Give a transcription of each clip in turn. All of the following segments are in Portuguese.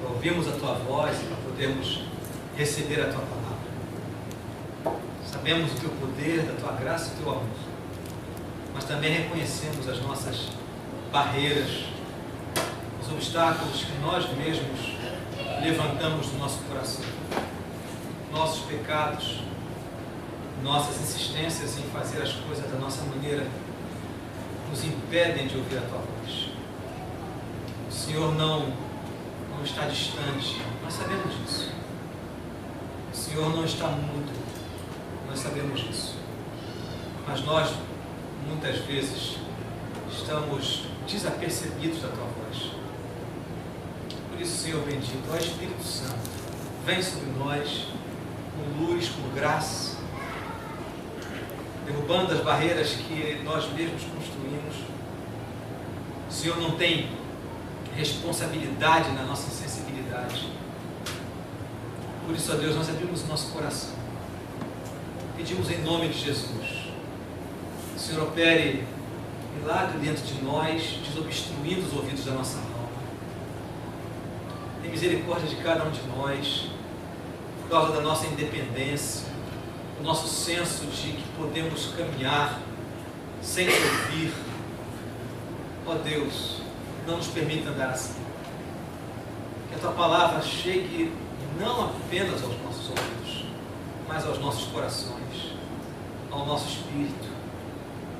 para ouvirmos a Tua voz e para podermos receber a Tua palavra. Sabemos o Teu poder, da Tua graça e do Teu amor, mas também reconhecemos as nossas barreiras, os obstáculos que nós mesmos levantamos no nosso coração, nossos pecados, nossas insistências em fazer as coisas da nossa maneira nos impedem de ouvir a Tua voz. O Senhor não está distante, nós sabemos disso. O Senhor não está mudo, nós sabemos disso. Mas nós, muitas vezes, estamos desapercebidos da Tua voz. Por isso, Senhor bendito, ó Espírito Santo, vem sobre nós com luz, com graça, derrubando as barreiras que nós mesmos construímos. O Senhor não tem responsabilidade na nossa sensibilidade. Por isso, ó Deus, nós abrimos o nosso coração. Pedimos em nome de Jesus. O Senhor opere milagre dentro de nós, desobstruindo os ouvidos da nossa alma. Tem misericórdia de cada um de nós, por causa da nossa independência, o nosso senso de que podemos caminhar sem ouvir. Ó Deus, não nos permita andar assim. Que a Tua palavra chegue não apenas aos nossos ouvidos, mas aos nossos corações, ao nosso espírito.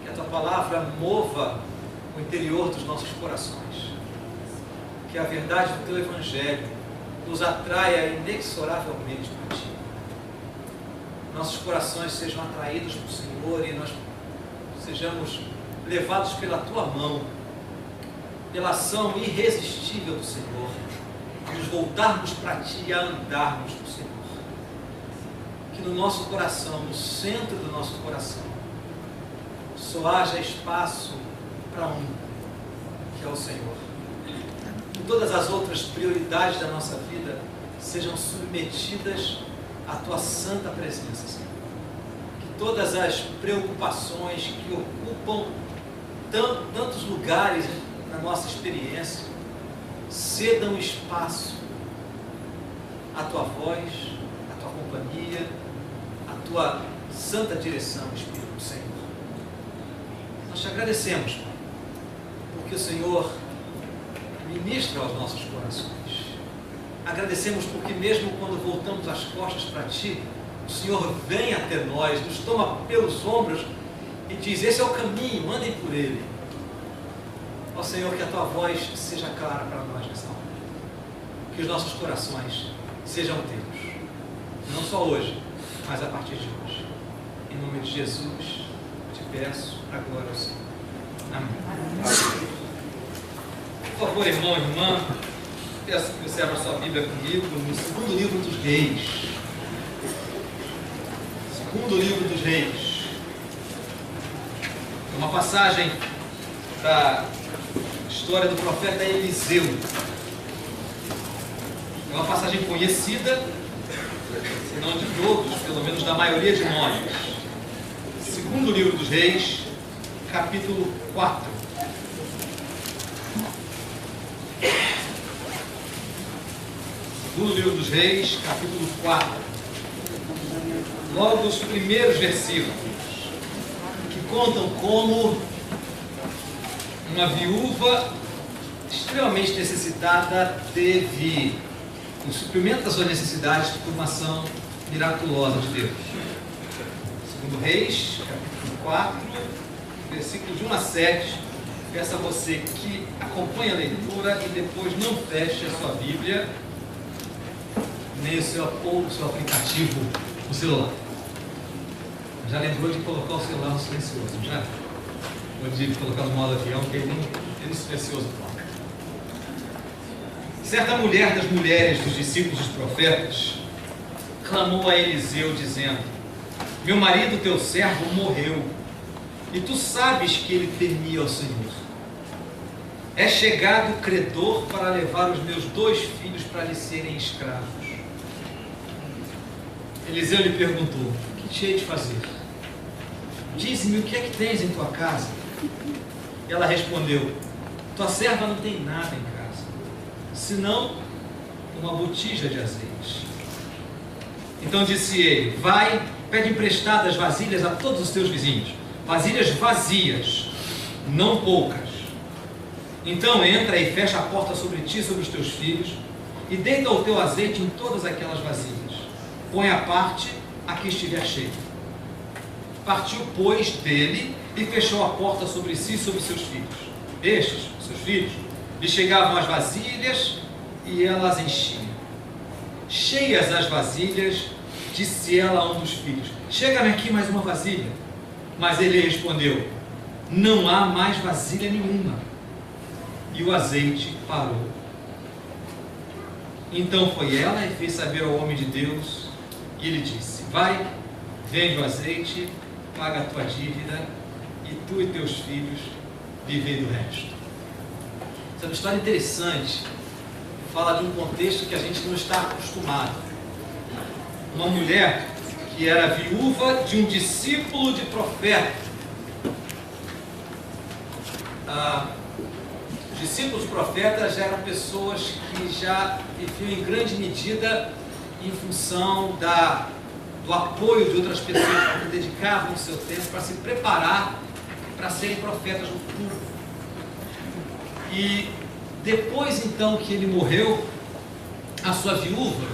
Que a Tua palavra mova o interior dos nossos corações. Que a verdade do Teu Evangelho nos atraia inexoravelmente para Ti. Nossos corações sejam atraídos para o Senhor e nós sejamos levados pela Tua mão, pela ação irresistível do Senhor, nos voltarmos para Ti e a andarmos para o Senhor. Que no nosso coração, no centro do nosso coração, só haja espaço para um, que é o Senhor. Que todas as outras prioridades da nossa vida sejam submetidas à Tua santa presença, Senhor. Que todas as preocupações que ocupam tantos lugares na nossa experiência cedam espaço à Tua voz, à Tua companhia, à Tua santa direção, Espírito do Senhor. Nós Te agradecemos, Pai, porque o Senhor ministra aos nossos corações. Agradecemos porque mesmo quando voltamos as costas para Ti, o Senhor vem até nós, nos toma pelos ombros e diz: esse é o caminho, andem por ele. Ó Senhor, que a Tua voz seja clara para nós nessa hora. Que os nossos corações sejam Teus. Não só hoje, mas a partir de hoje. Em nome de Jesus, te peço a glória ao Senhor. Amém. Por favor, irmão e irmã, peço que você abra sua Bíblia comigo no segundo livro dos Reis. Segundo livro dos Reis. É uma passagem da história do profeta Eliseu. É uma passagem conhecida, se não de todos, pelo menos da maioria de nós. Segundo livro dos Reis, capítulo 4. Segundo livro dos Reis, capítulo 4. Logo os primeiros versículos, que contam como uma viúva extremamente necessitada teve o suprimento das suas necessidades por uma ação miraculosa de Deus. Segundo Reis, capítulo 4, versículos de 1 a 7. Peço a você que acompanhe a leitura e depois não feche a sua Bíblia, nem o seu aplicativo no celular. Já lembrou de colocar o celular no silencioso, já? Ou de colocar no modo avião, que ele no silencioso toca. Certa mulher das mulheres dos discípulos dos profetas clamou a Eliseu, dizendo: meu marido, teu servo, morreu, e tu sabes que ele temia ao Senhor. É chegado o credor para levar os meus 2 filhos para lhe serem escravos. Eliseu lhe perguntou: o que te hei de fazer? Dize-me o que é que tens em tua casa. Ela respondeu: tua serva não tem nada em casa, senão uma botija de azeite. Então disse ele: vai, pede emprestadas vasilhas a todos os teus vizinhos, vasilhas vazias, não poucas. Então entra e fecha a porta sobre ti e sobre os teus filhos, e deita o teu azeite em todas aquelas vasilhas. Põe à parte a que estiver cheia. Partiu, pois, dele e fechou a porta sobre si e sobre seus filhos. Estes, seus filhos, lhe chegavam as vasilhas e elas enchiam. Cheias as vasilhas, disse ela a um dos filhos: chega-me aqui mais uma vasilha. Mas ele respondeu: não há mais vasilha nenhuma. E o azeite parou. Então foi ela e fez saber ao homem de Deus, e ele disse: vai, vende o azeite, paga a tua dívida, e tu e teus filhos vivei do resto. Essa é uma história interessante. Fala de um contexto que a gente não está acostumado. Uma mulher que era viúva de um discípulo de profeta. Os discípulos profetas eram pessoas que já viviam em grande medida em função do apoio de outras pessoas que dedicavam o seu tempo para se preparar para serem profetas no futuro. E depois então que ele morreu, a sua viúva,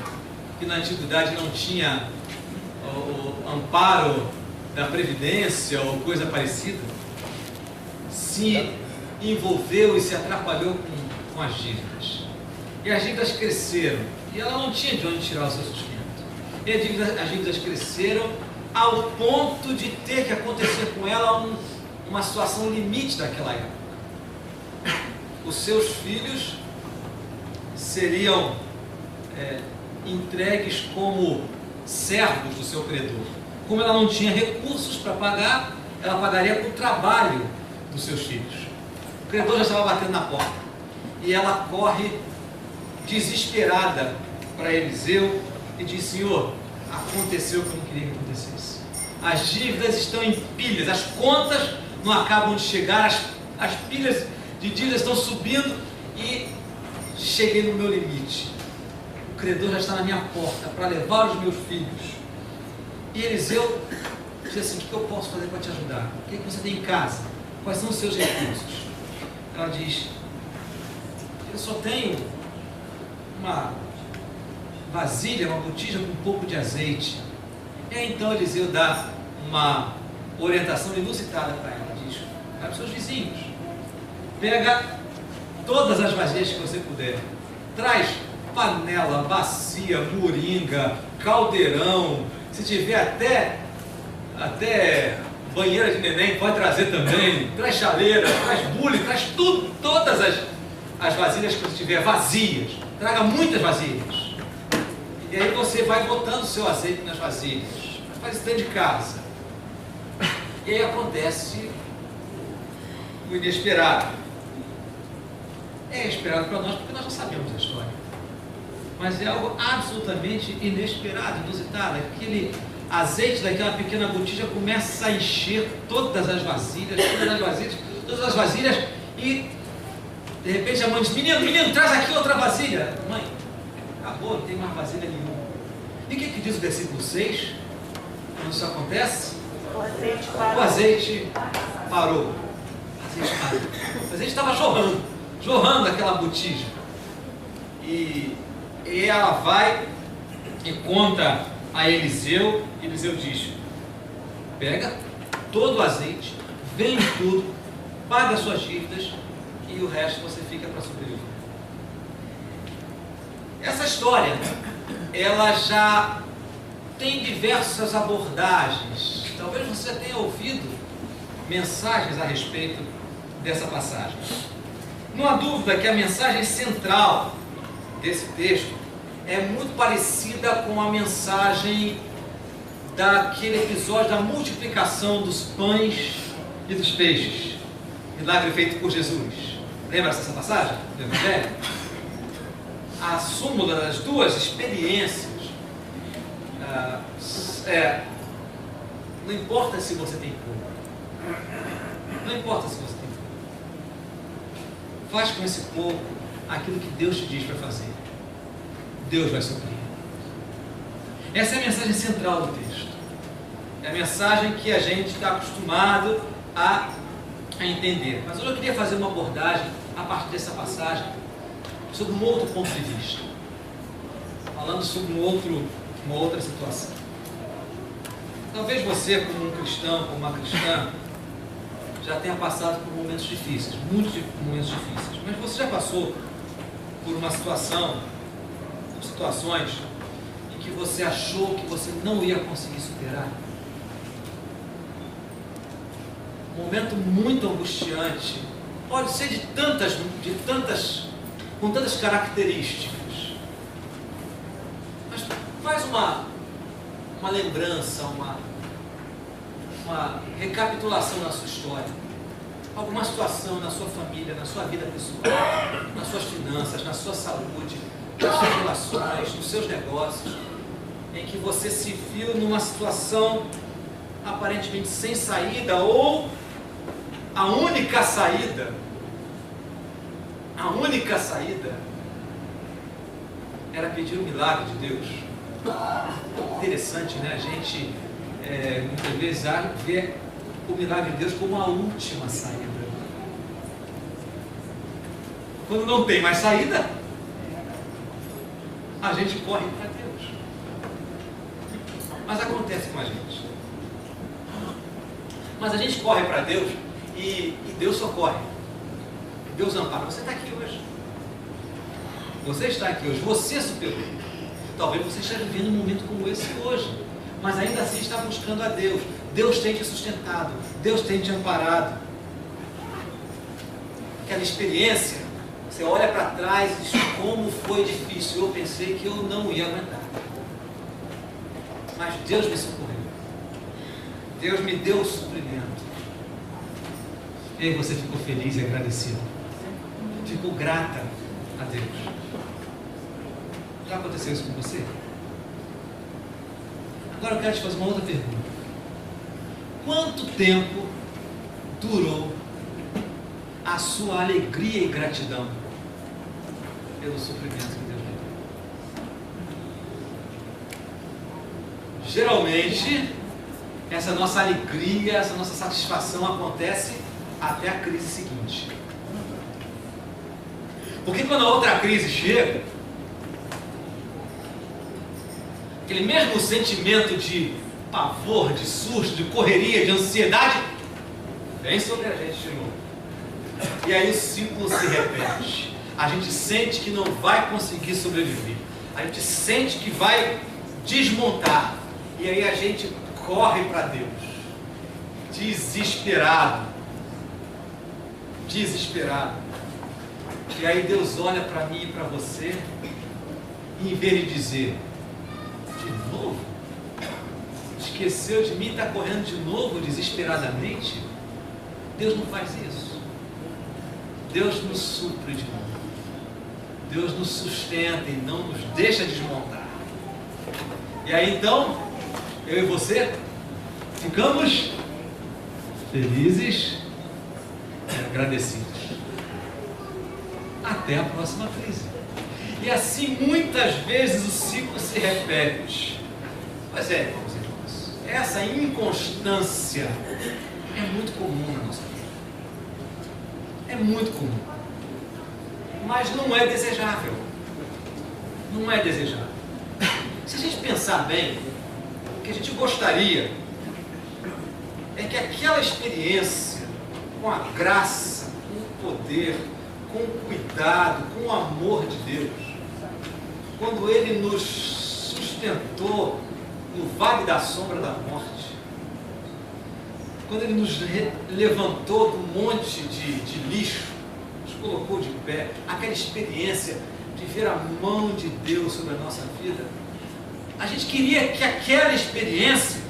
que na antiguidade não tinha o amparo da previdência ou coisa parecida, se envolveu e se atrapalhou com as dívidas. E as dívidas cresceram, e ela não tinha de onde tirar o seu sustento. E as dívidas cresceram ao ponto de ter que acontecer com ela uma situação limite daquela época. Os seus filhos seriam entregues como servos do seu credor. Como ela não tinha recursos para pagar, ela pagaria com o trabalho dos seus filhos. O credor já estava batendo na porta. E ela corre desesperada para Eliseu e diz: Senhor, aconteceu o que eu não queria que acontecesse. As dívidas estão em pilhas, as contas não acabam de chegar, as pilhas de dívidas estão subindo e cheguei no meu limite. O credor já está na minha porta para levar os meus filhos. E Eliseu diz assim: o que eu posso fazer para te ajudar? O que você tem em casa? Quais são os seus recursos? Ela diz: eu só tenho uma vasilha, uma botija com um pouco de azeite. E aí então Eliseu dá uma orientação inusitada para ela. Diz: vai para os seus vizinhos, pega todas as vasilhas que você puder, traz panela, bacia, moringa, caldeirão, se tiver até banheira de neném, pode trazer também, traz chaleira, traz bule, traz tudo, todas as vasilhas que você tiver vazias, traga muitas vasilhas. E aí você vai botando o seu azeite nas vasilhas, faz isso dentro de casa. E aí acontece o inesperado. É esperado para nós porque nós já sabemos a história. Mas é algo absolutamente inesperado, inusitado. Aquele azeite daquela pequena botija começa a encher todas as vasilhas, e de repente a mãe diz: menino, traz aqui outra vasilha. Mãe, acabou, não tem mais vasilha nenhuma. E o que diz o versículo 6? Quando isso acontece? O azeite parou. O azeite estava jorrando aquela botija. E ela vai e conta a Eliseu. Eliseu diz: pega todo o azeite, vende tudo, paga as suas dívidas e o resto você fica para sobreviver. Essa história, ela já tem diversas abordagens. Talvez você tenha ouvido mensagens a respeito dessa passagem. Não há dúvida que a mensagem central desse texto é muito parecida com a mensagem daquele episódio da multiplicação dos pães e dos peixes, milagre feito por Jesus. Lembra dessa passagem do Evangelho? A súmula das duas experiências não importa se você tem pouco, não importa se você tem pouco, faz com esse pouco aquilo que Deus te diz para fazer. Deus vai suprir. Essa é a mensagem central do texto. É a mensagem que a gente está acostumado a entender. Mas hoje eu queria fazer uma abordagem a partir dessa passagem sobre um outro ponto de vista, falando sobre uma outra situação. Talvez você, como um cristão, como uma cristã, já tenha passado por momentos difíceis, muitos momentos difíceis, mas você já passou por uma situação, por situações em que você achou que você não ia conseguir superar? Um momento muito angustiante, pode ser com tantas características, mas faz uma lembrança, uma recapitulação na sua história, alguma situação na sua família, na sua vida pessoal, nas suas finanças, na sua saúde, nas suas relações, nos seus negócios, em que você se viu numa situação aparentemente sem saída, ou a única saída era pedir o milagre de Deus. Interessante, né? A gente muitas vezes vê o milagre de Deus como a última saída. Quando não tem mais saída, a gente corre para Deus. Mas acontece com a gente. Mas a gente corre para Deus e Deus socorre. Deus ampara. Você está aqui hoje. Você está aqui hoje. Você superou. Talvez você esteja vivendo um momento como esse hoje, mas ainda assim está buscando a Deus. Deus tem te sustentado. Deus tem te amparado. Aquela experiência, você olha para trás e diz: como foi difícil. Eu pensei que eu não ia aguentar, mas Deus me socorreu. Deus me deu o suprimento. E aí você ficou feliz e agradecido. Ficou grata a Deus. Já aconteceu isso com você? Agora eu quero te fazer uma outra pergunta. Quanto tempo durou a sua alegria e gratidão pelo suprimento que Deus lhe deu? Geralmente, essa nossa alegria, essa nossa satisfação acontece até a crise seguinte. Porque quando a outra crise chega, aquele mesmo sentimento de pavor, de susto, de correria, de ansiedade, vem sobre a gente de novo. E aí o ciclo se repete. A gente sente que não vai conseguir sobreviver. A gente sente que vai desmontar. E aí a gente corre para Deus, desesperado. E aí Deus olha para mim e para você, e em vez de dizer: de novo? Esqueceu de mim e está correndo de novo desesperadamente? Deus não faz isso. Deus nos supre de novo. Deus nos sustenta e não nos deixa desmontar. E aí então, eu e você ficamos felizes e agradecidos. Até a próxima crise. E assim muitas vezes o ciclo se repete. Pois é, irmãos e irmãs, essa inconstância é muito comum na nossa vida. É muito comum. Mas não é desejável. Não é desejável. Se a gente pensar bem, o que a gente gostaria é que aquela experiência, com a graça, com o poder, com o cuidado, com o amor de Deus, quando Ele nos sustentou no vale da sombra da morte, quando Ele nos levantou do monte de lixo, nos colocou de pé, aquela experiência de ver a mão de Deus sobre a nossa vida, a gente queria que aquela experiência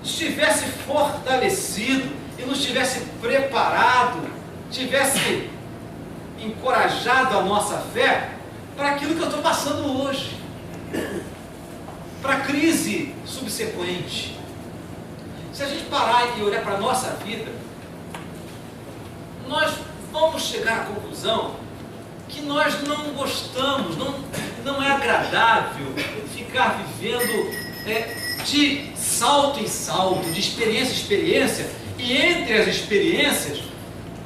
estivesse fortalecido e nos tivesse preparado, tivesse encorajado a nossa fé para aquilo que eu estou passando hoje, para a crise subsequente. Se a gente parar e olhar para a nossa vida, nós vamos chegar à conclusão que nós não gostamos, não é agradável ficar vivendo de salto em salto, de experiência em experiência, e entre as experiências,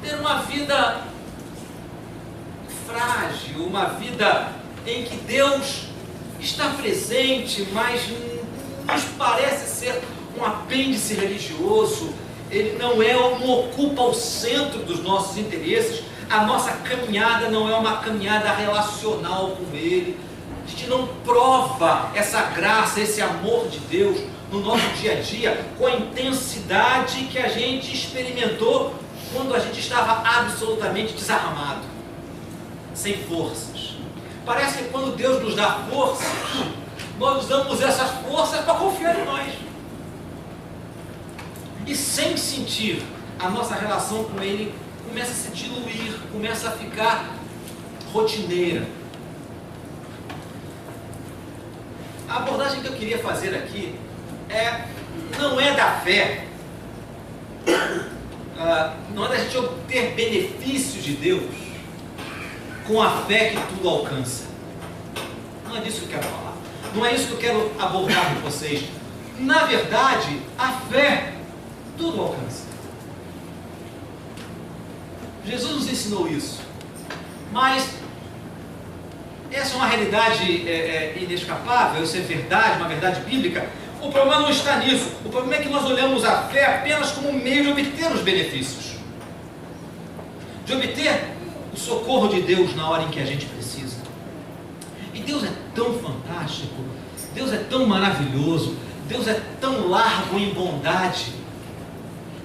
ter uma vida frágil, uma vida em que Deus está presente, mas nos parece ser um apêndice religioso. Ele não ocupa o centro dos nossos interesses. A nossa caminhada não é uma caminhada relacional com Ele. A gente não prova essa graça, esse amor de Deus no nosso dia a dia com a intensidade que a gente experimentou quando a gente estava absolutamente desarmado, sem forças. Parece que quando Deus nos dá forças, nós usamos essas forças para confiar em nós. E sem sentir, a nossa relação com Ele começa a se diluir, começa a ficar rotineira. A abordagem que eu queria fazer aqui não é da fé, não é da gente obter benefícios de Deus com a fé que tudo alcança. Não é disso que eu quero falar. Não é isso que eu quero abordar com vocês. Na verdade, a fé tudo alcança. Jesus nos ensinou isso. Mas essa é uma realidade inescapável, isso é verdade, uma verdade bíblica. O problema não está nisso. O problema é que nós olhamos a fé apenas como um meio de obter os benefícios, de obter o socorro de Deus na hora em que a gente precisa. E Deus é tão fantástico, Deus é tão maravilhoso, Deus é tão largo em bondade,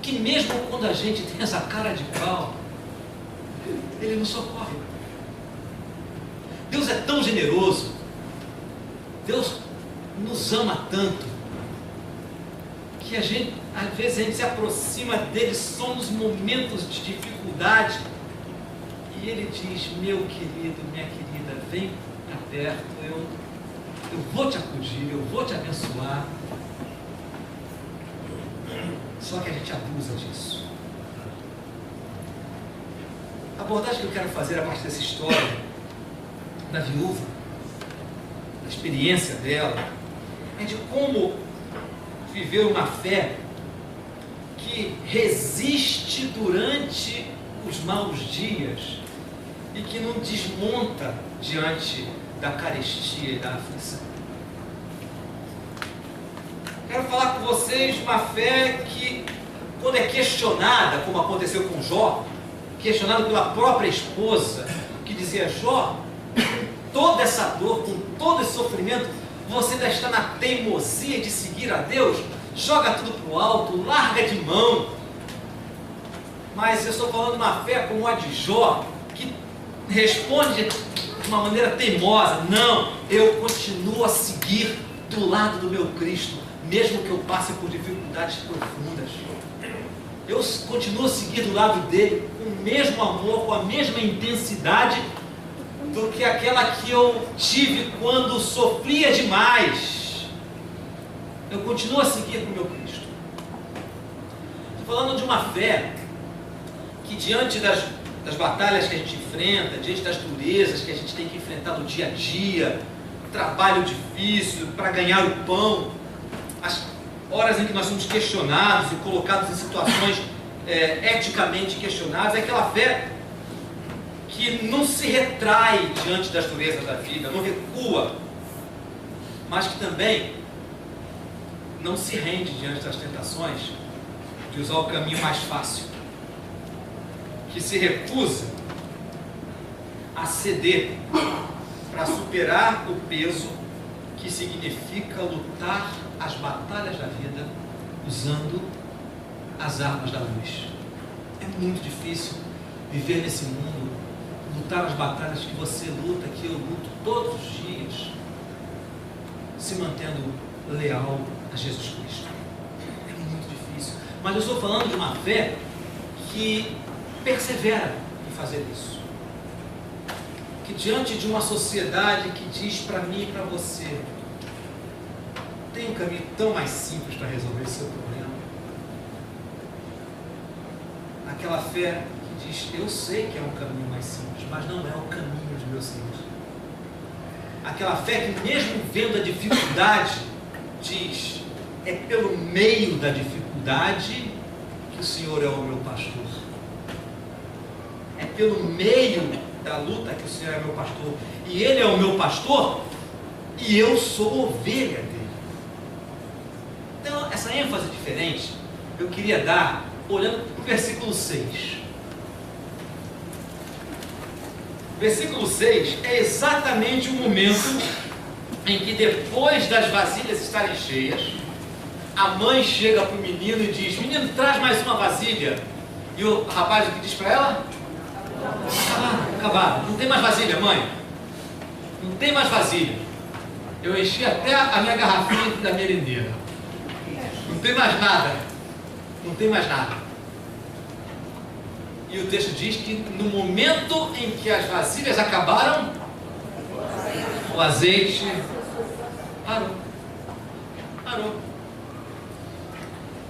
que mesmo quando a gente tem essa cara de pau, Ele nos socorre. Deus é tão generoso, Deus nos ama tanto, que às vezes a gente se aproxima dele só nos momentos de dificuldade, e Ele diz: meu querido, minha querida, vem para perto, eu vou te acudir, eu vou te abençoar. Só que a gente abusa disso. A abordagem que eu quero fazer a partir dessa história da viúva, da experiência dela, é de como viver uma fé que resiste durante os maus dias e que não desmonta diante da carestia e da aflição. Quero falar com vocês de uma fé que, quando é questionada, como aconteceu com Jó, questionado pela própria esposa, que dizia: Jó, com toda essa dor, com todo esse sofrimento, você ainda está na teimosia de seguir a Deus? Joga tudo para o alto, larga de mão. Mas eu estou falando de uma fé como a de Jó, que responde de uma maneira teimosa: não, eu continuo a seguir do lado do meu Cristo, mesmo que eu passe por dificuldades profundas. Eu continuo a seguir do lado dele com o mesmo amor, com a mesma intensidade do que aquela que eu tive quando sofria demais. Eu continuo a seguir com o meu Cristo. Estou falando de uma fé que, diante das batalhas que a gente enfrenta, diante das durezas que a gente tem que enfrentar no dia a dia, trabalho difícil para ganhar o pão, as horas em que nós somos questionados e colocados em situações eticamente questionadas, é aquela fé que não se retrai diante das durezas da vida, não recua, mas que também não se rende diante das tentações de usar o caminho mais fácil, que se recusa a ceder para superar o peso que significa lutar as batalhas da vida usando as armas da luz. É muito difícil viver nesse mundo, lutar as batalhas que você luta, que eu luto todos os dias, se mantendo leal a Jesus Cristo. É muito difícil. Mas eu estou falando de uma fé que persevera em fazer isso. Que diante de uma sociedade que diz para mim e para você: tem um caminho tão mais simples para resolver esse seu problema. Aquela fé que diz: eu sei que é um caminho mais simples, mas não é o caminho de meu Senhor. Aquela fé que, mesmo vendo a dificuldade, diz: é pelo meio da dificuldade que o Senhor é o meu pastor. É pelo meio da luta que o Senhor é meu pastor. E Ele é o meu pastor e eu sou ovelha dele. Então, essa ênfase diferente eu queria dar olhando para o versículo 6. Versículo 6 é exatamente o momento em que, depois das vasilhas estarem cheias, a mãe chega para o menino e diz: menino, traz mais uma vasilha. E o rapaz, o que diz para ela? Acabado. Não tem mais vasilha, mãe. Não tem mais vasilha. Eu enchi até a minha garrafinha da merendeira. Não tem mais nada. Não tem mais nada. E o texto diz que no momento em que as vasilhas acabaram, o azeite parou. Parou.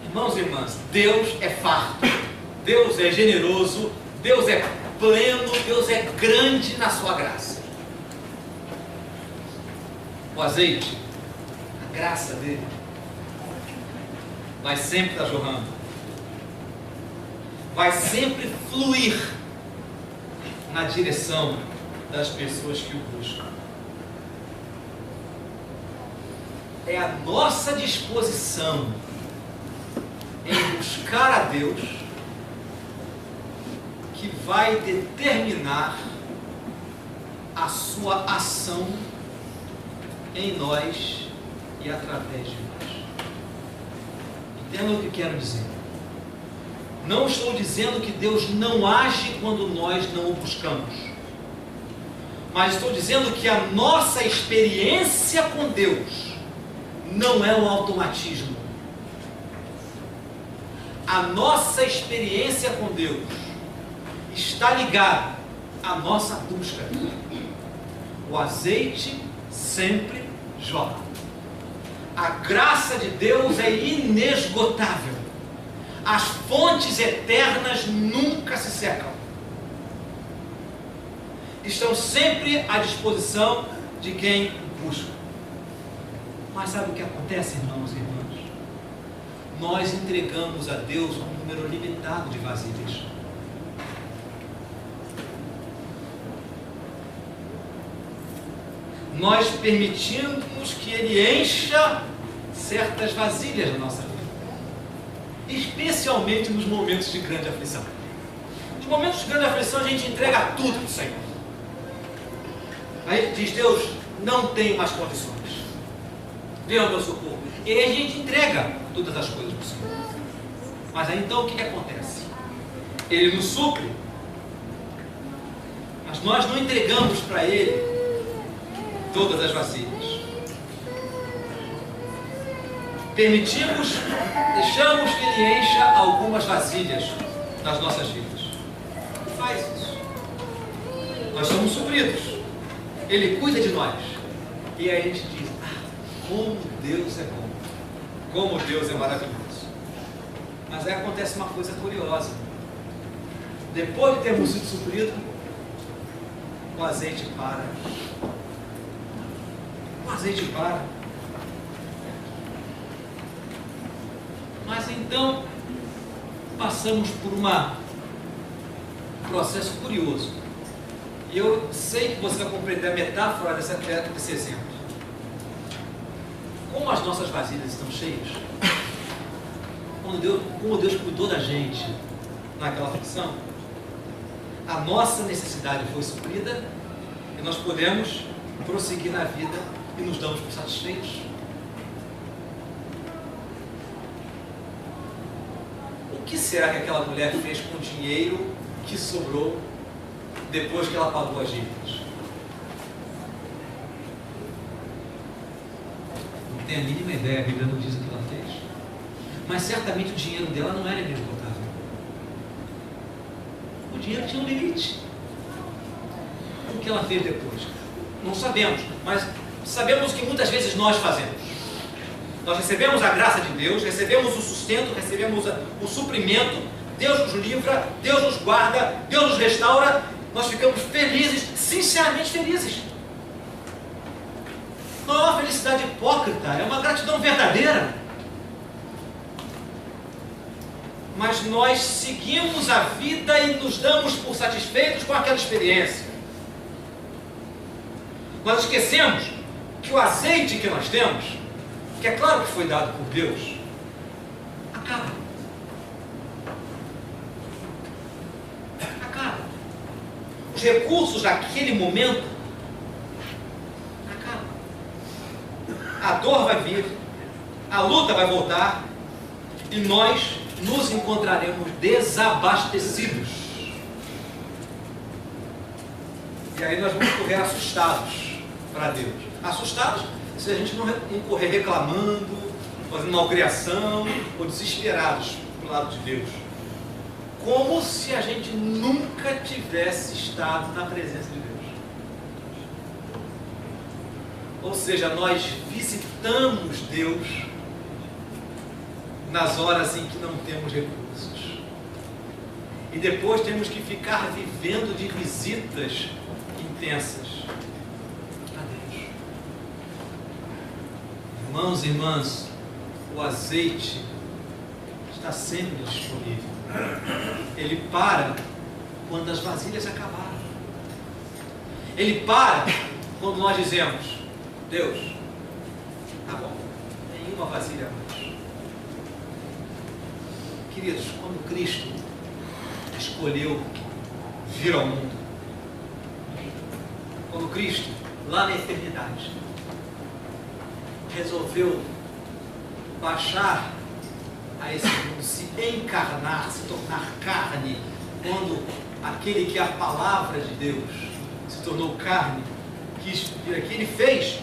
Irmãos e irmãs, Deus é farto, Deus é generoso, Deus é pleno, Deus é grande na sua graça. O azeite, a graça dele, vai sempre estar jorrando, vai sempre fluir na direção das pessoas que o buscam. É a nossa disposição em buscar a Deus que vai determinar a sua ação em nós e através de nós. Entenda o que quero dizer. Não estou dizendo que Deus não age quando nós não o buscamos, mas estou dizendo que a nossa experiência com Deus não é um automatismo. A nossa experiência com Deus está ligada à nossa busca. O azeite sempre jorra. A graça de Deus é inesgotável. As fontes eternas nunca se secam. Estão sempre à disposição de quem busca. Mas sabe o que acontece, irmãos e irmãs? Nós entregamos a Deus um número limitado de vasilhas. Nós permitimos que Ele encha certas vasilhas na nossa vida, especialmente nos momentos de grande aflição. Nos momentos de grande aflição, a gente entrega tudo para o Senhor. Aí diz: Deus, não tenho mais condições, venha ao meu socorro. E aí a gente entrega todas as coisas para o Senhor. Mas aí então o que acontece? Ele nos supre, mas nós não entregamos para Ele todas as vasilhas. Permitimos, deixamos que Ele encha algumas vasilhas nas nossas vidas. Ele faz isso. Nós somos supridos. Ele cuida de nós. E aí a gente diz: como Deus é bom, como Deus é maravilhoso. Mas aí acontece uma coisa curiosa. Depois de termos sido supridos, o azeite para. O azeite para. Mas então passamos por um processo curioso. E eu sei que você vai compreender a metáfora desse exemplo. Como as nossas vasilhas estão cheias, como Deus cuidou da gente naquela aflição, a nossa necessidade foi suprida e nós podemos prosseguir na vida e nos damos por satisfeitos. O que será que aquela mulher fez com o dinheiro que sobrou depois que ela pagou as dívidas? Não tenho a mínima ideia, a Bíblia não diz o que ela fez. Mas certamente o dinheiro dela não era inesgotável. O dinheiro tinha um limite. O que ela fez depois? Não sabemos, mas sabemos o que muitas vezes nós fazemos. Nós recebemos a graça de Deus, recebemos o sustento, recebemos o suprimento, Deus nos livra, Deus nos guarda, Deus nos restaura. nós ficamos felizes, sinceramente felizes. Não é uma felicidade hipócrita, é uma gratidão verdadeira. Mas nós seguimos a vida e nos damos por satisfeitos com aquela experiência. Nós esquecemos que o azeite que nós temos, que é claro que foi dado por Deus, acaba. Acaba. Os recursos daquele momento acabam. A dor vai vir, a luta vai voltar e nós nos encontraremos desabastecidos. E aí nós vamos correr assustados para Deus. Assustados se a gente não correr reclamando, fazendo malcriação ou desesperados para o lado de Deus. Como se a gente nunca tivesse estado na presença de Deus. Ou seja, nós visitamos Deus nas horas em que não temos recursos. E depois temos que ficar vivendo de visitas intensas a Deus. Irmãos e irmãs, o azeite está sempre disponível. Ele para quando as vasilhas acabaram. Ele para quando nós dizemos: Deus, tá bom, nenhuma vasilha mais. Queridos, quando Cristo escolheu vir ao mundo, quando Cristo, lá na eternidade, resolveu baixar a esse mundo, se encarnar, se tornar carne, quando aquele que é a palavra de Deus se tornou carne, quis vir aqui, ele fez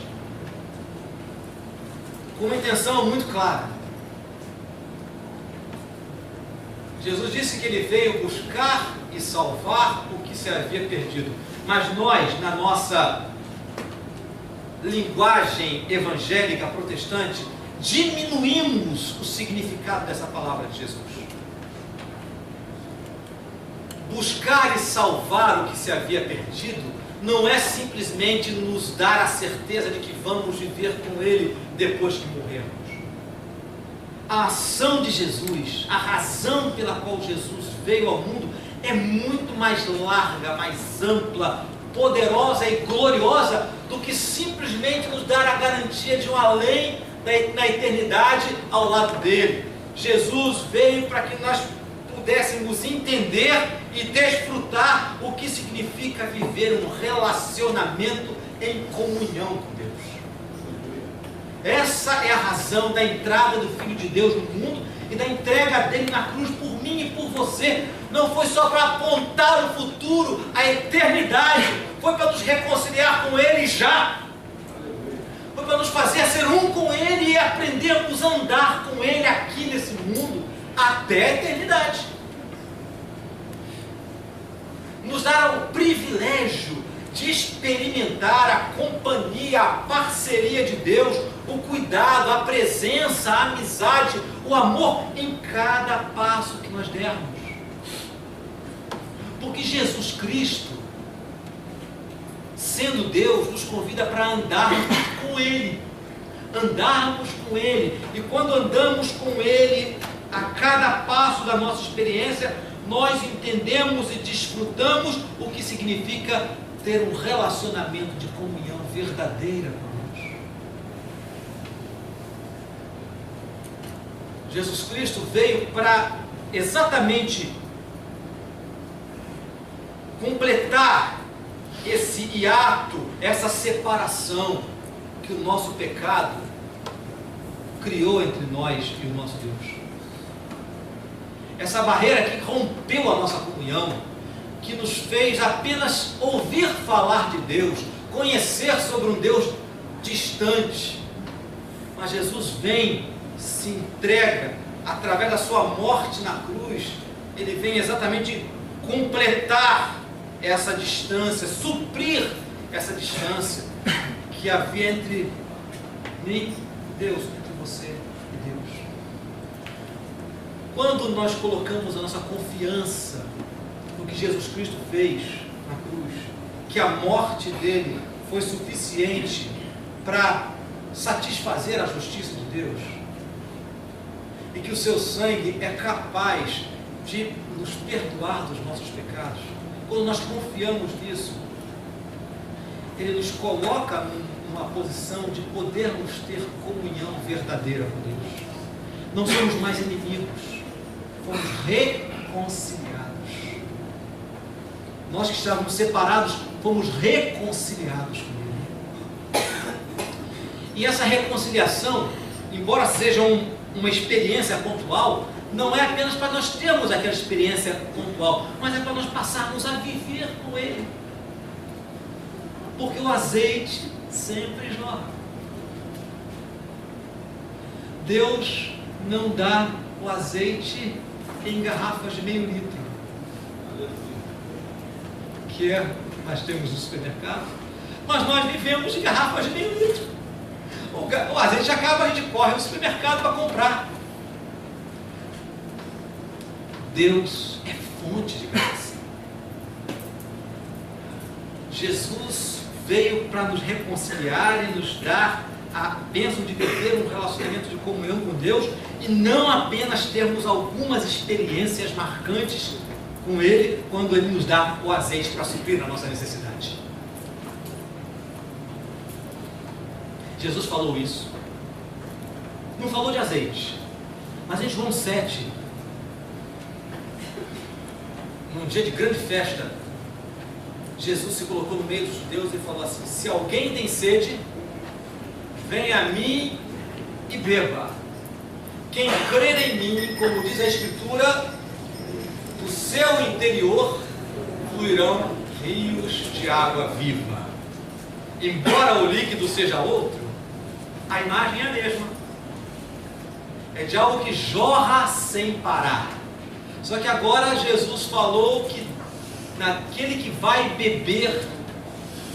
com uma intenção muito clara. Jesus disse que ele veio buscar e salvar o que se havia perdido. Mas nós, na nossa linguagem evangélica protestante, diminuímos o significado dessa palavra de Jesus. Buscar e salvar o que se havia perdido não é simplesmente nos dar a certeza de que vamos viver com Ele depois que morrermos. A ação de Jesus, a razão pela qual Jesus veio ao mundo é muito mais larga, mais ampla, poderosa e gloriosa do que simplesmente nos dar a garantia de um além na eternidade ao lado dele. Jesus veio para que nós pudéssemos entender e desfrutar o que significa viver um relacionamento em comunhão com Deus. Essa é a razão da entrada do Filho de Deus no mundo e da entrega dele na cruz por mim e por você. Não foi só para apontar o futuro, a eternidade, foi para nos reconciliar com Ele já. Foi para nos fazer ser um com Ele e aprendermos a andar com Ele aqui nesse mundo até a eternidade. Nos dar o privilégio de experimentar a companhia, a parceria de Deus, o cuidado, a presença, a amizade, o amor em cada passo que nós dermos. Porque Jesus Cristo, sendo Deus, nos convida para andarmos com Ele. Andarmos com Ele. E quando andamos com Ele, a cada passo da nossa experiência, nós entendemos e desfrutamos o que significa ter um relacionamento de comunhão verdadeira com Deus. Jesus Cristo veio para exatamente completar esse hiato, essa separação que o nosso pecado criou entre nós e o nosso Deus. Essa barreira que rompeu a nossa comunhão, que nos fez apenas ouvir falar de Deus, conhecer sobre um Deus distante. Mas Jesus vem, se entrega, através da sua morte na cruz, Ele vem exatamente completar essa distância, suprir essa distância que havia entre mim e Deus, entre você e Deus. Quando nós colocamos a nossa confiança no que Jesus Cristo fez, na cruz, que a morte dele foi suficiente para satisfazer a justiça de Deus, e que o seu sangue é capaz de nos perdoar dos nossos pecados. Quando nós confiamos nisso, ele nos coloca numa posição de podermos ter comunhão verdadeira com Deus. Não somos mais inimigos, fomos reconciliados. Nós que estávamos separados, fomos reconciliados com Ele. E essa reconciliação, embora seja uma experiência pontual, não é apenas para nós termos aquela experiência pontual, mas é para nós passarmos a viver com Ele. Porque o azeite sempre jorra. Deus não dá o azeite em garrafas de meio litro, que nós temos no supermercado, mas nós vivemos de garrafas de meio litro. O azeite acaba, a gente corre no supermercado para comprar. Deus é fonte de graça. Jesus veio para nos reconciliar e nos dar a bênção de viver um relacionamento de comunhão com Deus, e não apenas termos algumas experiências marcantes com Ele, quando Ele nos dá o azeite para suprir a nossa necessidade. Jesus falou isso. Não falou de azeite, mas em João 7, num dia de grande festa, Jesus se colocou no meio dos judeus e falou assim: se alguém tem sede, venha a mim e beba. Quem crer em mim, como diz a Escritura, do seu interior fluirão rios de água viva. Embora o líquido seja outro, a imagem é a mesma. É de algo que jorra sem parar. Só que agora Jesus falou que naquele que vai beber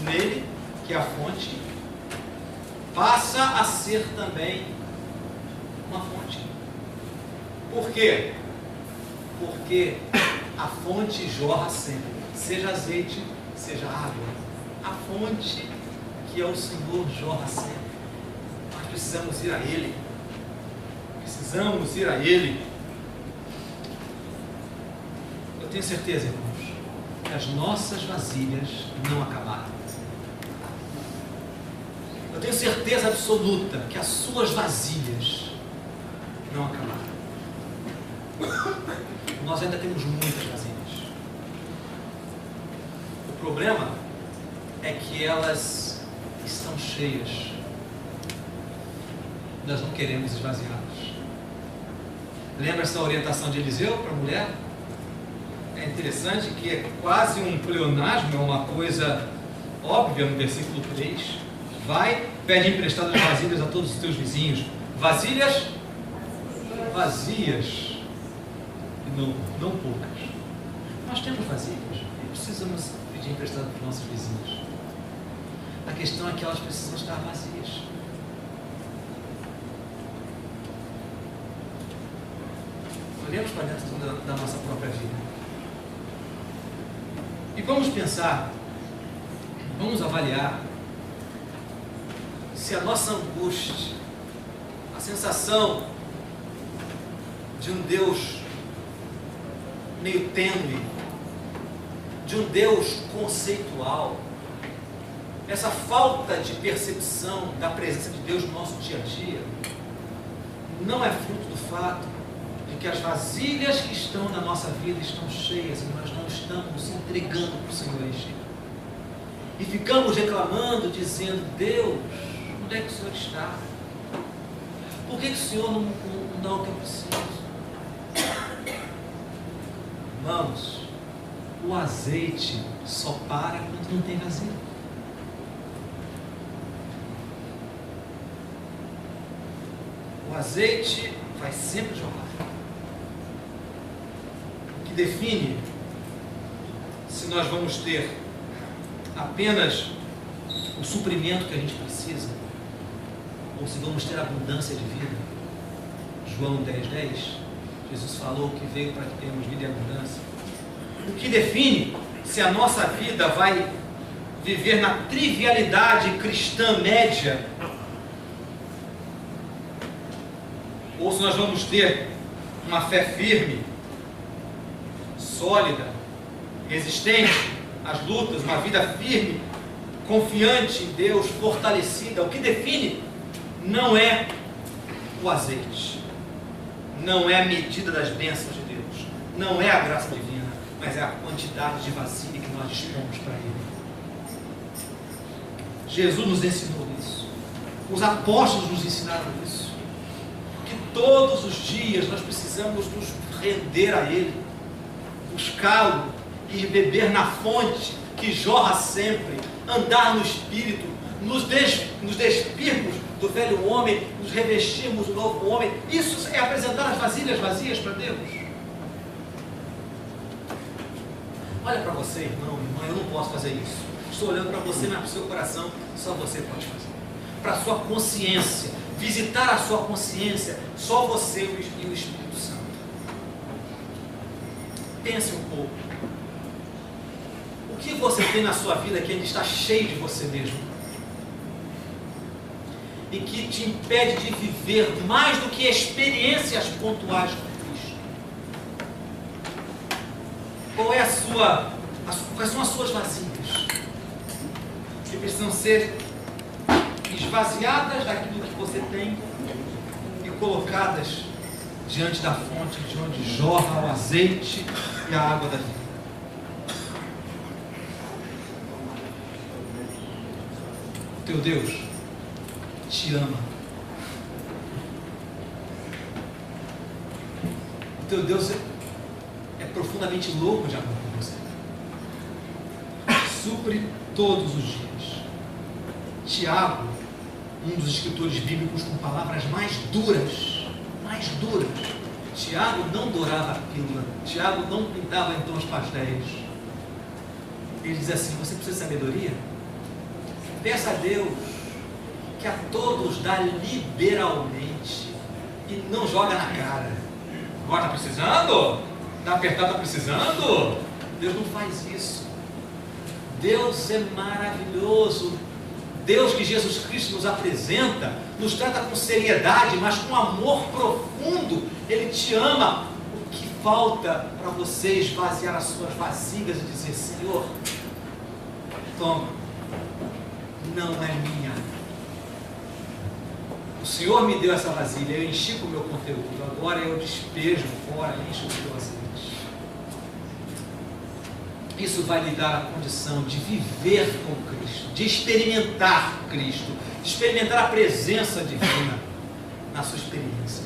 nele, que é a fonte, passa a ser também uma fonte. Por quê? Porque a fonte jorra sempre, seja azeite, seja água. A fonte, que é o Senhor, jorra sempre. Nós precisamos ir a Ele. Precisamos ir a Ele. Eu tenho certeza, irmãos, que as nossas vasilhas não acabaram. Eu tenho certeza absoluta que as suas vasilhas não acabaram. Nós ainda temos muitas vasilhas. O problema é que elas estão cheias. Nós não queremos esvaziá-las. Lembra-se da orientação de Eliseu para a mulher? É interessante que é quase um pleonasmo, é uma coisa óbvia no versículo 3. Vai, pede emprestado as vasilhas a todos os teus vizinhos. Vasilhas vazias. Não poucas. Nós temos vasilhas e precisamos pedir emprestado para os nossos vizinhos. A questão é que elas precisam estar vazias. Olhemos para dentro da nossa própria vida e vamos pensar, vamos avaliar se a nossa angústia, a sensação de um Deus meio tênue, de um Deus conceitual, essa falta de percepção da presença de Deus no nosso dia a dia, não é fruto do fato de que as vasilhas que estão na nossa vida estão cheias e nós não estamos entregando para o Senhor encher. E ficamos reclamando, dizendo: Deus, onde é que o Senhor está? Por que o Senhor não dá o que eu preciso? Irmãos, o azeite só para quando não tem vazio. O azeite vai sempre jorrar. O que define se nós vamos ter apenas o suprimento que a gente precisa, ou se vamos ter abundância de vida. João 10:10, Jesus falou que veio para que tenhamos vida em abundância. O que define se a nossa vida vai viver na trivialidade cristã média, ou se nós vamos ter uma fé firme, sólida, resistente às lutas, uma vida firme, confiante em Deus, fortalecida. O que define não é o azeite, não é a medida das bênçãos de Deus, não é a graça divina, mas é a quantidade de vasilha que nós dispomos para Ele. Jesus nos ensinou isso, os apóstolos nos ensinaram isso, que todos os dias nós precisamos nos render a Ele, buscá-lo e beber na fonte que jorra sempre, andar no Espírito, nos despirmos do velho homem, nos revestirmos do novo homem. Isso é apresentar as vasilhas vazias para Deus. Olha para você, irmão, irmã, eu não posso fazer isso. Estou olhando para você, mas para o seu coração, só você pode fazer. Para a sua consciência, visitar a sua consciência, só você e o Espírito Santo. Pense um pouco. O que você tem na sua vida que ainda está cheio de você mesmo? E que te impede de viver mais do que experiências pontuais com Cristo? Quais são as suas vasilhas? Que precisam ser esvaziadas daquilo que você tem e colocadas diante da fonte de onde jorra o azeite e a água da vida. O teu Deus te ama. O teu Deus é profundamente louco de amor por você. Supre todos os dias. Tiago, um dos escritores bíblicos com palavras mais duras. Tiago não dourava a pílula. Tiago não pintava em tons pastéis. Ele diz assim: você precisa de sabedoria? Peça a Deus que a todos dá liberalmente e não joga na cara. Agora está precisando? Está apertado, está precisando? Deus não faz isso. Deus é maravilhoso. Deus que Jesus Cristo nos apresenta, nos trata com seriedade, mas com amor profundo. Ele te ama. O que falta para você esvaziar as suas vasilhas e dizer: Senhor, toma, não é minha. O Senhor me deu essa vasilha, eu enchi com o meu conteúdo, agora eu despejo fora, encho do teu azeite. Isso vai lhe dar a condição de viver com Cristo, de experimentar Cristo, de experimentar a presença divina na sua experiência.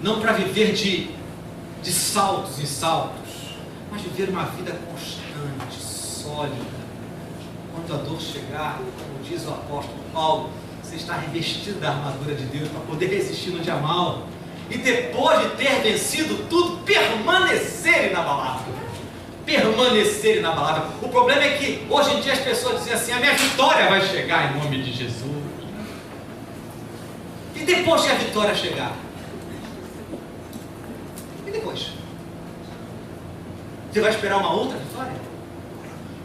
Não para viver de saltos em saltos, mas viver uma vida constante, sólida. Quando a dor chegar, como diz o apóstolo Paulo, você está revestido da armadura de Deus para poder resistir no dia mal. E depois de ter vencido tudo, permanecer inabalável. Permanecer inabalável. O problema é que hoje em dia as pessoas dizem assim: a minha vitória vai chegar em nome de Jesus. E depois que a vitória chegar? E depois? Você vai esperar uma outra vitória?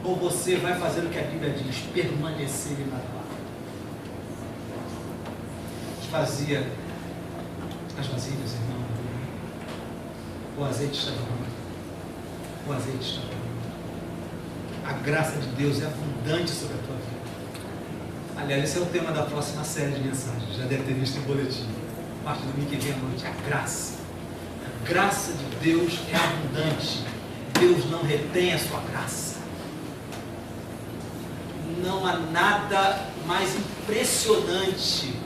Ou você vai fazer o que a Bíblia diz: permanecer inabalável? Esvazia as vasilhas, irmão. O azeite está derramado. O azeite está derramado. A graça de Deus é abundante sobre a tua vida. Aliás, esse é o tema da próxima série de mensagens. Já deve ter visto em boletim. A partir do domingo que vem à noite. A graça. A graça de Deus é abundante. Deus não retém a sua graça. Não há nada mais impressionante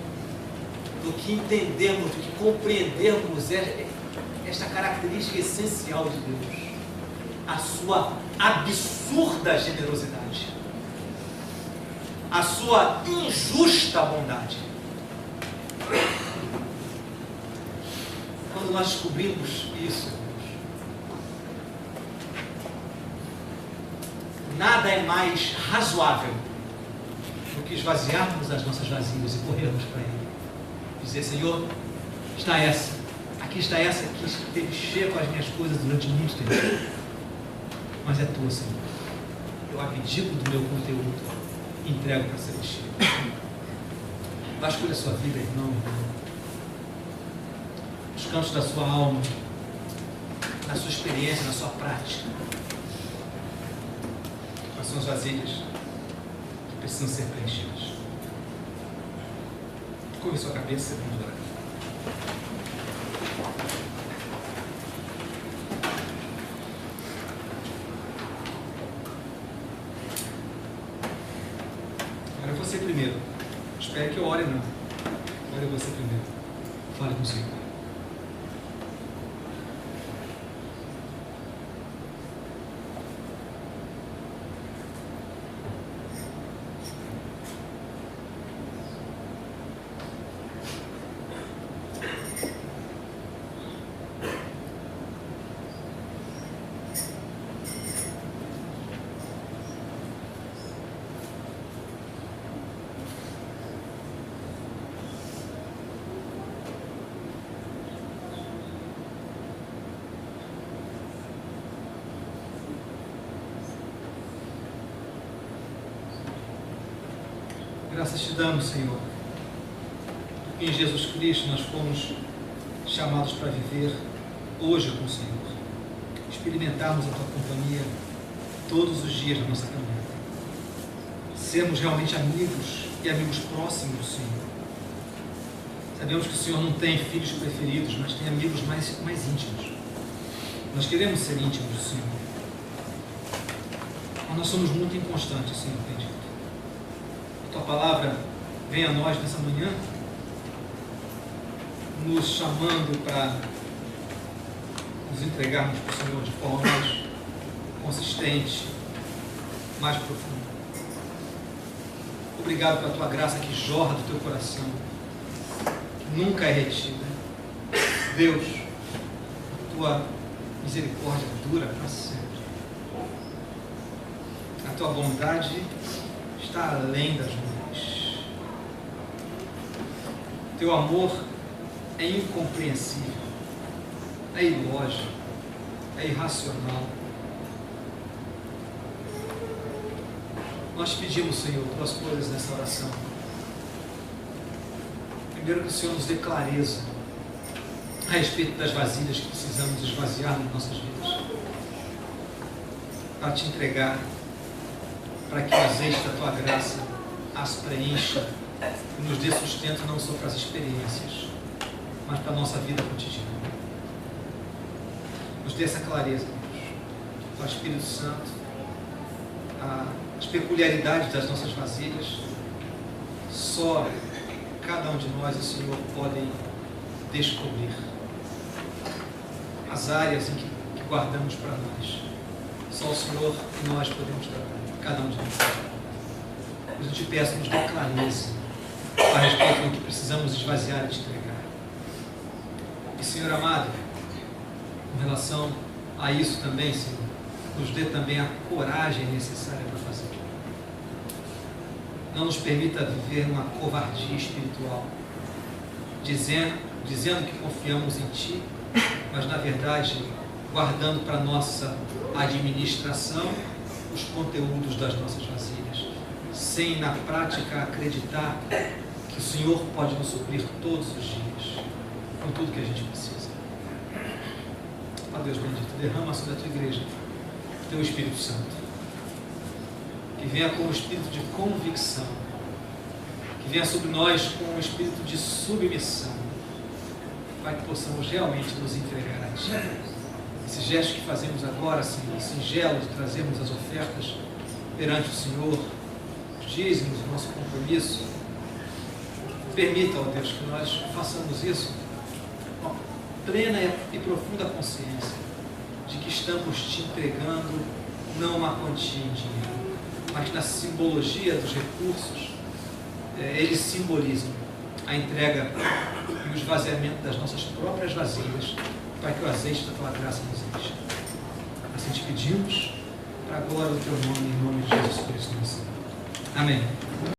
do que entendermos, do que compreendermos esta característica essencial de Deus, a sua absurda generosidade, a sua injusta bondade. Quando nós descobrimos isso, nada é mais razoável do que esvaziarmos as nossas vasilhas e corrermos para Ele. Dizer: Senhor, está essa, aqui está essa que esteve cheia com as minhas coisas durante muito tempo. mas é tua, Senhor. Eu abdico do meu conteúdo e entrego para ser enchido. Vasculhe a sua vida, irmão. Os cantos da sua alma, na sua experiência, na sua prática. Quais são as vasilhas que precisam ser preenchidas? Curve sua cabeça e vamos orar. Agora você primeiro. Espere que eu ore, não. Ore você primeiro. Fale com o Senhor. Graças te damos, Senhor, porque em Jesus Cristo nós fomos chamados para viver hoje com o Senhor, experimentarmos a Tua companhia todos os dias da nossa caminhada, sermos realmente amigos e amigos próximos do Senhor. Sabemos que o Senhor não tem filhos preferidos, mas tem amigos mais íntimos. Nós queremos ser íntimos do Senhor, mas nós somos muito inconstantes, Senhor, tem dito. Tua palavra vem a nós nessa manhã, nos chamando para nos entregarmos para o Senhor de forma mais consistente, mais profunda. Obrigado pela Tua graça que jorra do Teu coração, que nunca é retida. Deus, a Tua misericórdia dura para sempre. A Tua bondade está além das nuvens. Teu amor é incompreensível, é ilógico, é irracional. Nós pedimos, Senhor, duas coisas nessa oração. Primeiro, que o Senhor nos dê clareza a respeito das vasilhas que precisamos esvaziar nas nossas vidas, para te entregar, para que o azeite da Tua graça as preencha e nos dê sustento não só para as experiências, mas para a nossa vida cotidiana. Nos dê essa clareza, Deus. Ó Espírito Santo, as peculiaridades das nossas vasilhas, só cada um de nós e o Senhor podem descobrir. As áreas em que guardamos para nós, só o Senhor e nós podemos tratar. Cada um de nós. Mas eu te peço, nos dê clareza a respeito do que precisamos esvaziar e te entregar. E, Senhor amado, com relação a isso também, Senhor, nos dê também a coragem necessária para fazer. Não nos permita viver uma covardia espiritual, dizendo que confiamos em Ti, mas na verdade guardando para nossa administração os conteúdos das nossas vasilhas, sem na prática acreditar que o Senhor pode nos suprir todos os dias com tudo que a gente precisa. Ó Deus bendito, derrama sobre a Tua igreja o Teu Espírito Santo, que venha com o espírito de convicção, que venha sobre nós com o espírito de submissão, para que possamos realmente nos entregar a Ti. Esse gesto que fazemos agora, Senhor, singelo de trazermos as ofertas perante o Senhor, os dízimos, o nosso compromisso, permita, ó Deus, que nós façamos isso com plena e profunda consciência de que estamos Te entregando não uma quantia em dinheiro, mas na simbologia dos recursos, eles simbolizam a entrega e o esvaziamento das nossas próprias vasilhas, para que o azeite da Tua graça nos encha. Assim te pedimos, para a glória do Teu nome, em nome de Jesus Cristo, nosso Senhor. Amém.